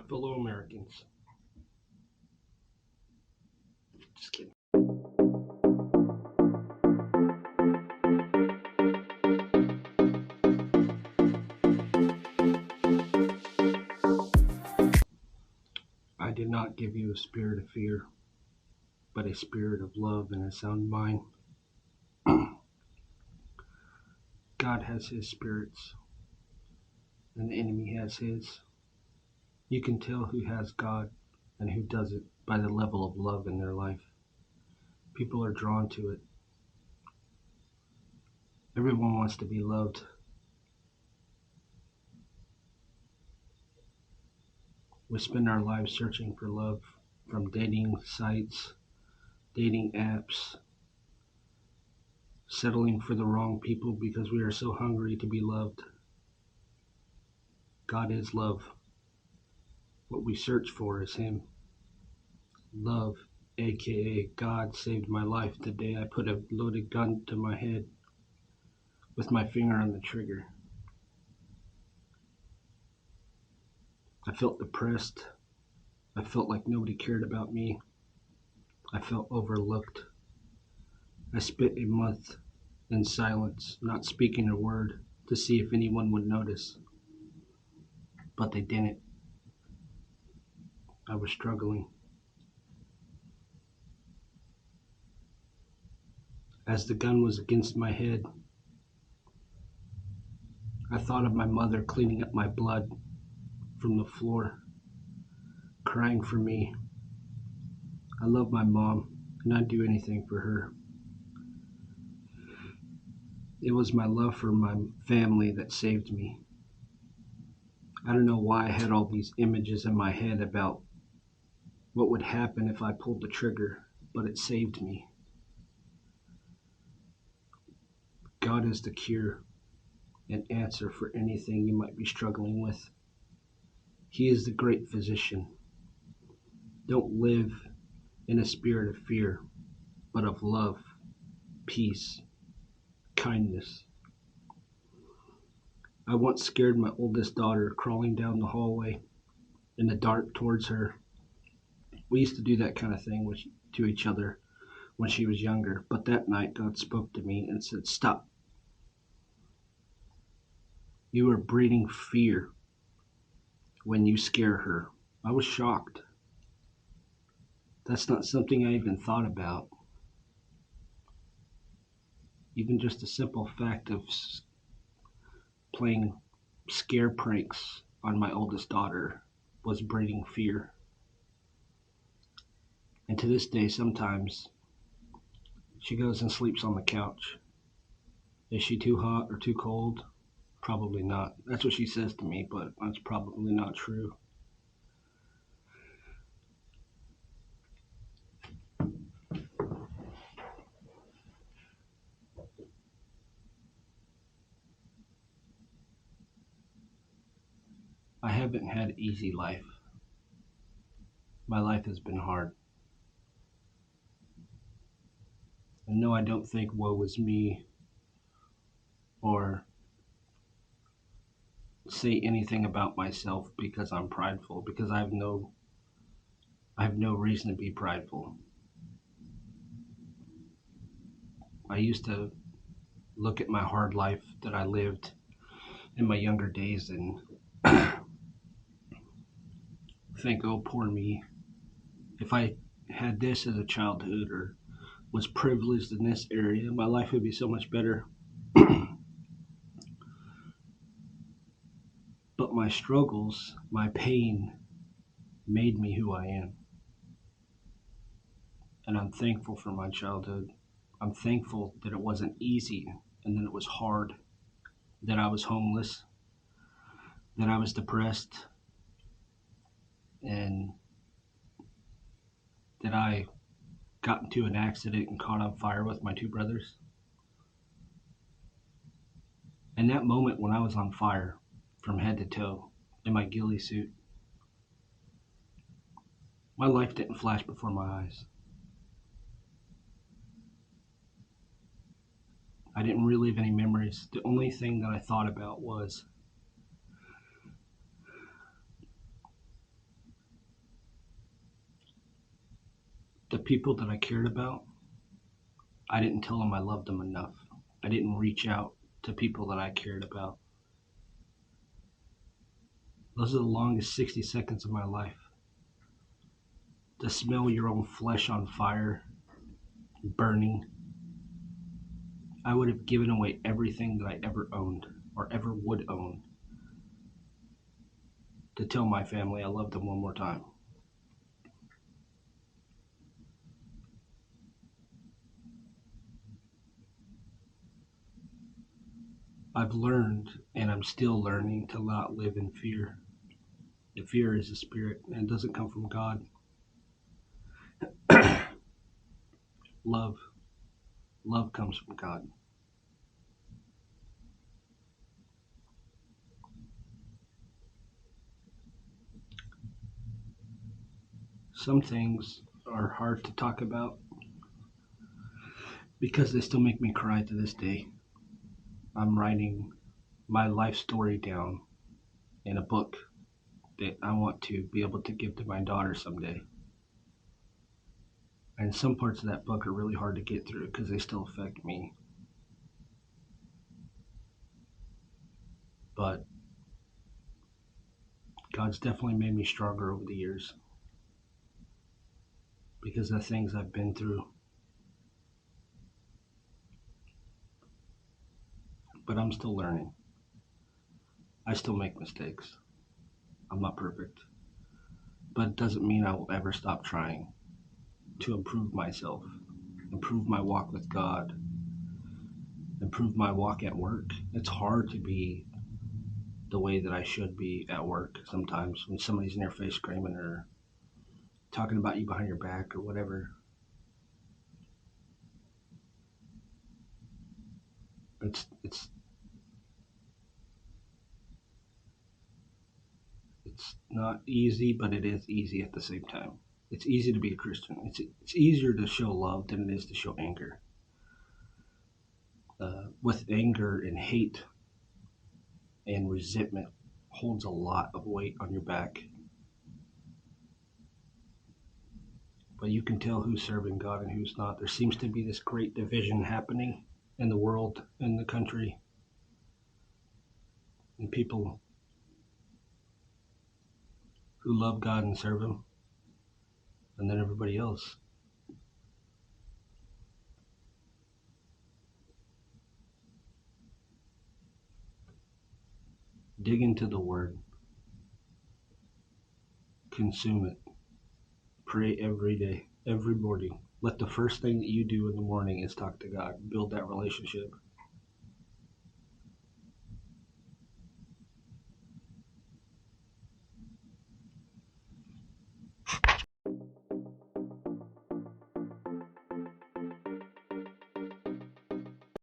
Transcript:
fellow Americans. Just kidding. I did not give you a spirit of fear, but a spirit of love and a sound mind. God has his spirits, and the enemy has his. You can tell who has God and who doesn't by the level of love in their life. People are drawn to it. Everyone wants to be loved. We spend our lives searching for love from dating sites, dating apps, settling for the wrong people because we are so hungry to be loved. God is love. What we search for is him. Love, aka God, saved my life the day I put a loaded gun to my head with my finger on the trigger. I felt depressed. I felt like nobody cared about me. I felt overlooked. I spent a month in silence, not speaking a word, to see if anyone would notice. But they didn't. I was struggling. As the gun was against my head, I thought of my mother cleaning up my blood from the floor, crying for me. I love my mom, and I'd do anything for her. It was my love for my family that saved me. I don't know why I had all these images in my head about what would happen if I pulled the trigger, but it saved me. God is the cure and answer for anything you might be struggling with. He is the great physician. Don't live in a spirit of fear, but of love, peace, kindness. I once scared my oldest daughter crawling down the hallway in the dark towards her. We used to do that kind of thing to each other when she was younger, but that night God spoke to me and said, "Stop. You are breeding fear when you scare her." I was shocked. That's not something I even thought about. Even just the simple fact of playing scare pranks on my oldest daughter was breeding fear. And to this day, sometimes she goes and sleeps on the couch. Is she too hot or too cold? Probably not. That's what she says to me, but that's probably not true. I haven't had an easy life. My life has been hard. And no, I don't think woe is me or say anything about myself because I'm prideful, because I have no reason to be prideful. I used to look at my hard life that I lived in my younger days and think, oh, poor me. If I had this as a childhood or was privileged in this area, my life would be so much better. But my struggles, my pain, made me who I am. And I'm thankful for my childhood. I'm thankful that it wasn't easy and that it was hard, that I was homeless, that I was depressed, and that I got into an accident and caught on fire with my two brothers. And that moment when I was on fire from head to toe in my ghillie suit, my life didn't flash before my eyes. I didn't relive any memories. The only thing that I thought about was The people that I cared about, I didn't tell them I loved them enough. I didn't reach out to people that I cared about. Those are the longest 60 seconds of my life. To smell your own flesh on fire, burning. I would have given away everything that I ever owned or ever would own to tell my family I loved them one more time. I've learned, and I'm still learning, to not live in fear. The fear is a spirit and it doesn't come from God. Love. Love comes from God. Some things are hard to talk about because they still make me cry to this day. I'm writing my life story down in a book that I want to be able to give to my daughter someday. And some parts of that book are really hard to get through because they still affect me. But God's definitely made me stronger over the years because of the things I've been through. But I'm still learning. I still make mistakes. I'm not perfect. But it doesn't mean I will ever stop trying to improve myself, improve my walk with God, improve my walk at work. It's hard to be the way that I should be at work sometimes when somebody's in your face screaming or talking about you behind your back or whatever. It's it's not easy, but it is easy at the same time. It's easy to be a Christian. It's easier to show love than it is to show anger. With anger and hate and resentment holds a lot of weight on your back. But you can tell who's serving God and who's not. There seems to be this great division happening in the world, in the country, and people who love God and serve Him, and then everybody else. Dig into the Word, consume it, pray every day, every morning. Let the first thing that you do in the morning is talk to God, build that relationship.